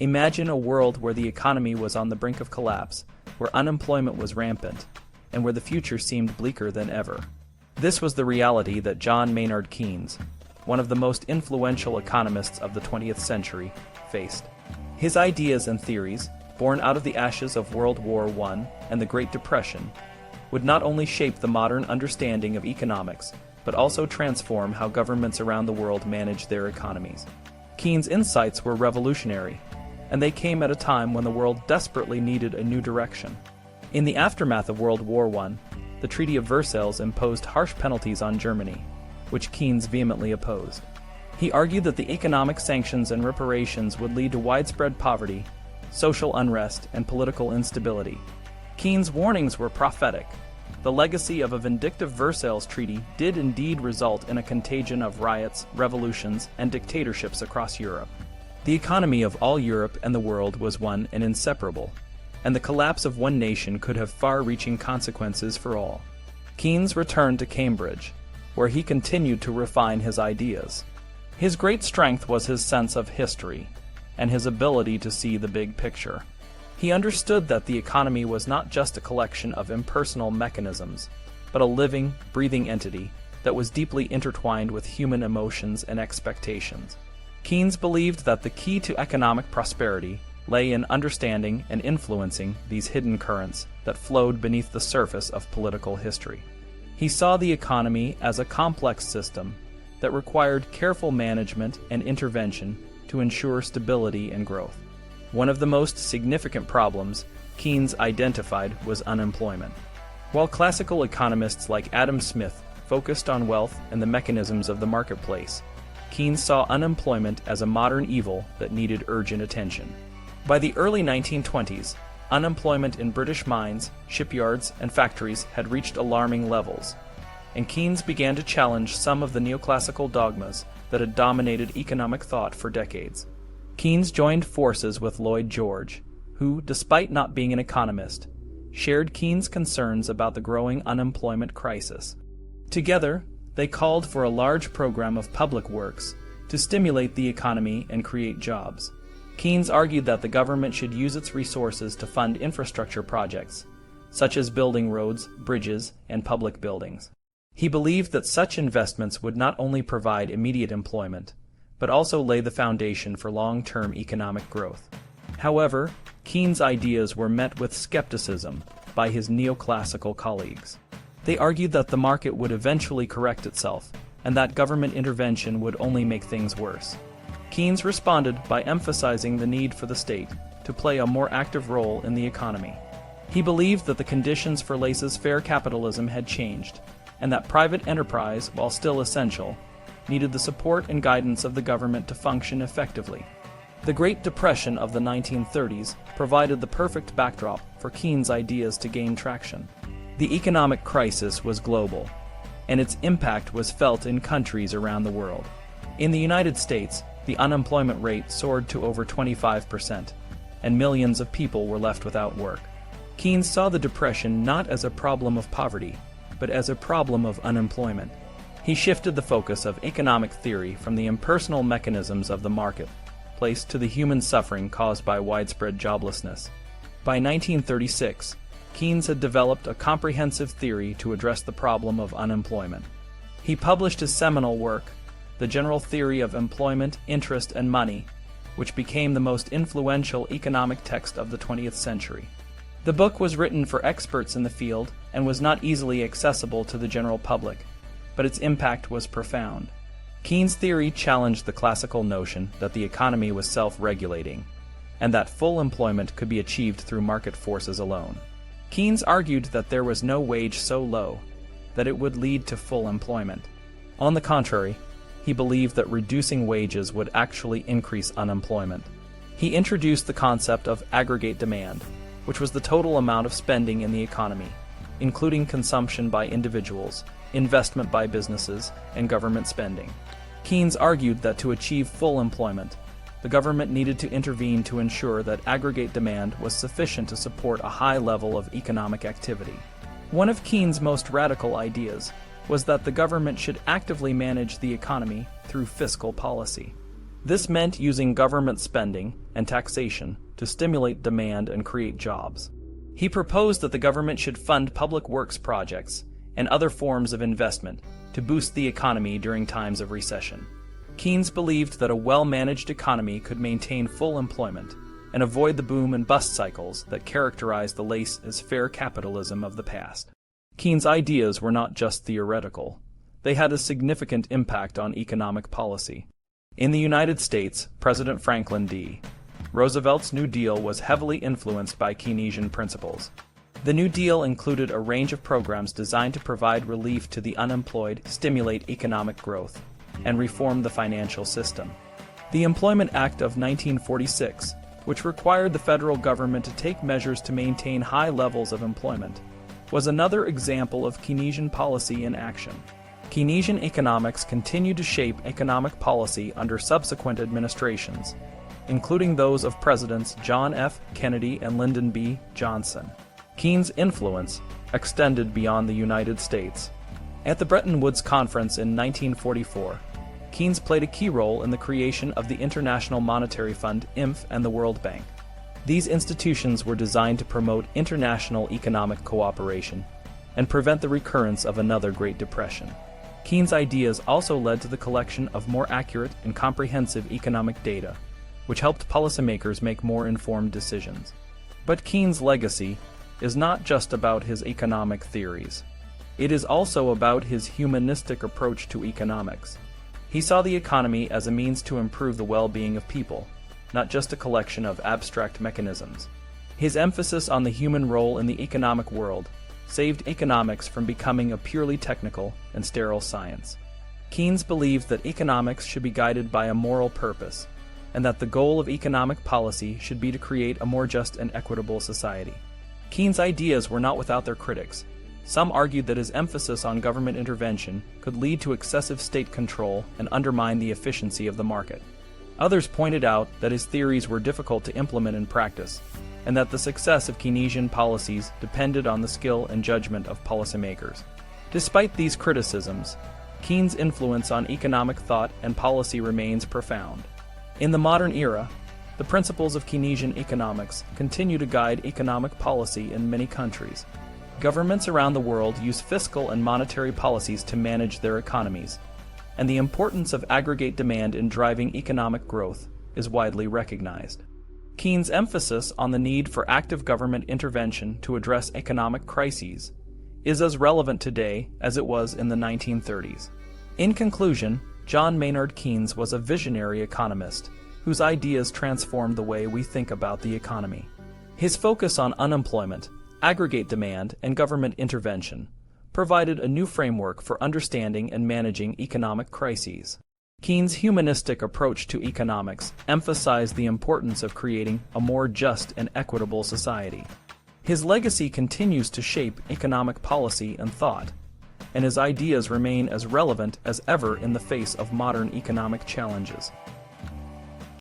Imagine a world where the economy was on the brink of collapse, where unemployment was rampant, and where the future seemed bleaker than ever. This was the reality that John Maynard Keynes, one of the most influential economists of the 20th century, faced. His ideas and theories, born out of the ashes of World War I and the Great Depression, would not only shape the modern understanding of economics, but also transform how governments around the world manage their economies. Keynes' insights were revolutionary, and they came at a time when the world desperately needed a new direction. In the aftermath of World War I, the Treaty of Versailles imposed harsh penalties on Germany, which Keynes vehemently opposed. He argued that the economic sanctions and reparations would lead to widespread poverty, social unrest, and political instability. Keynes' warnings were prophetic. The legacy of a vindictive Versailles Treaty did indeed result in a contagion of riots, revolutions, and dictatorships across Europe. The economy of all Europe and the world was one and inseparable, and the collapse of one nation could have far-reaching consequences for all. Keynes returned to Cambridge, where he continued to refine his ideas. His great strength was his sense of history, and his ability to see the big picture. He understood that the economy was not just a collection of impersonal mechanisms, but a living, breathing entity that was deeply intertwined with human emotions and expectations. Keynes believed that the key to economic prosperity lay in understanding and influencing these hidden currents that flowed beneath the surface of political history. He saw the economy as a complex system that required careful management and intervention to ensure stability and growth. One of the most significant problems Keynes identified was unemployment. While classical economists like Adam Smith focused on wealth and the mechanisms of the marketplace, Keynes saw unemployment as a modern evil that needed urgent attention. By the early 1920s, unemployment in British mines, shipyards, and factories had reached alarming levels, and Keynes began to challenge some of the neoclassical dogmas that had dominated economic thought for decades. Keynes joined forces with Lloyd George, who, despite not being an economist, shared Keynes' concerns about the growing unemployment crisis. Together, they called for a large program of public works to stimulate the economy and create jobs. Keynes argued that the government should use its resources to fund infrastructure projects, such as building roads, bridges, and public buildings. He believed that such investments would not only provide immediate employment, but also lay the foundation for long-term economic growth. However, Keynes' ideas were met with skepticism by his neoclassical colleagues. They argued that the market would eventually correct itself, and that government intervention would only make things worse. Keynes responded by emphasizing the need for the state to play a more active role in the economy. He believed that the conditions for laissez-faire capitalism had changed, and that private enterprise, while still essential, needed the support and guidance of the government to function effectively. The Great Depression of the 1930s provided the perfect backdrop for Keynes' ideas to gain traction. The economic crisis was global, and its impact was felt in countries around the world. In the United States, the unemployment rate soared to over 25%, and millions of people were left without work. Keynes saw the Depression not as a problem of poverty, but as a problem of unemployment. He shifted the focus of economic theory from the impersonal mechanisms of the marketplace to the human suffering caused by widespread joblessness. By 1936, Keynes had developed a comprehensive theory to address the problem of unemployment. He published his seminal work, The General Theory of Employment, Interest, and Money, which became the most influential economic text of the 20th century. The book was written for experts in the field and was not easily accessible to the general public, but its impact was profound. Keynes' theory challenged the classical notion that the economy was self-regulating, and that full employment could be achieved through market forces alone. Keynes argued that there was no wage so low that it would lead to full employment. On the contrary, he believed that reducing wages would actually increase unemployment. He introduced the concept of aggregate demand, which was the total amount of spending in the economy, including consumption by individuals, investment by businesses, and government spending. Keynes argued that to achieve full employment, the government needed to intervene to ensure that aggregate demand was sufficient to support a high level of economic activity. One of Keynes' most radical ideas was that the government should actively manage the economy through fiscal policy. This meant using government spending and taxation to stimulate demand and create jobs. He proposed that the government should fund public works projects and other forms of investment to boost the economy during times of recession. Keynes believed that a well-managed economy could maintain full employment and avoid the boom and bust cycles that characterized the laissez-faire capitalism of the past. Keynes' ideas were not just theoretical. They had a significant impact on economic policy. In the United States, President Franklin D. Roosevelt's New Deal was heavily influenced by Keynesian principles. The New Deal included a range of programs designed to provide relief to the unemployed, stimulate economic growth, and reform the financial system. The Employment Act of 1946, which required the federal government to take measures to maintain high levels of employment, was another example of Keynesian policy in action. Keynesian economics continued to shape economic policy under subsequent administrations, including those of Presidents John F. Kennedy and Lyndon B. Johnson. Keynes' influence extended beyond the United States. At the Bretton Woods Conference in 1944, Keynes played a key role in the creation of the International Monetary Fund (IMF) and the World Bank. These institutions were designed to promote international economic cooperation and prevent the recurrence of another Great Depression. Keynes' ideas also led to the collection of more accurate and comprehensive economic data, which helped policymakers make more informed decisions. But Keynes' legacy is not just about his economic theories. It is also about his humanistic approach to economics. He saw the economy as a means to improve the well-being of people, not just a collection of abstract mechanisms. His emphasis on the human role in the economic world saved economics from becoming a purely technical and sterile science. Keynes believed that economics should be guided by a moral purpose, and that the goal of economic policy should be to create a more just and equitable society. Keynes' ideas were not without their critics. Some argued that his emphasis on government intervention could lead to excessive state control and undermine the efficiency of the market. Others pointed out that his theories were difficult to implement in practice, and that the success of Keynesian policies depended on the skill and judgment of policymakers. Despite these criticisms, Keynes' influence on economic thought and policy remains profound. In the modern era, the principles of Keynesian economics continue to guide economic policy in many countries. Governments around the world use fiscal and monetary policies to manage their economies, and the importance of aggregate demand in driving economic growth is widely recognized. Keynes' emphasis on the need for active government intervention to address economic crises is as relevant today as it was in the 1930s. In conclusion, John Maynard Keynes was a visionary economist whose ideas transformed the way we think about the economy. His focus on unemployment, aggregate demand, and government intervention provided a new framework for understanding and managing economic crises. Keynes' humanistic approach to economics emphasized the importance of creating a more just and equitable society. His legacy continues to shape economic policy and thought, and his ideas remain as relevant as ever in the face of modern economic challenges.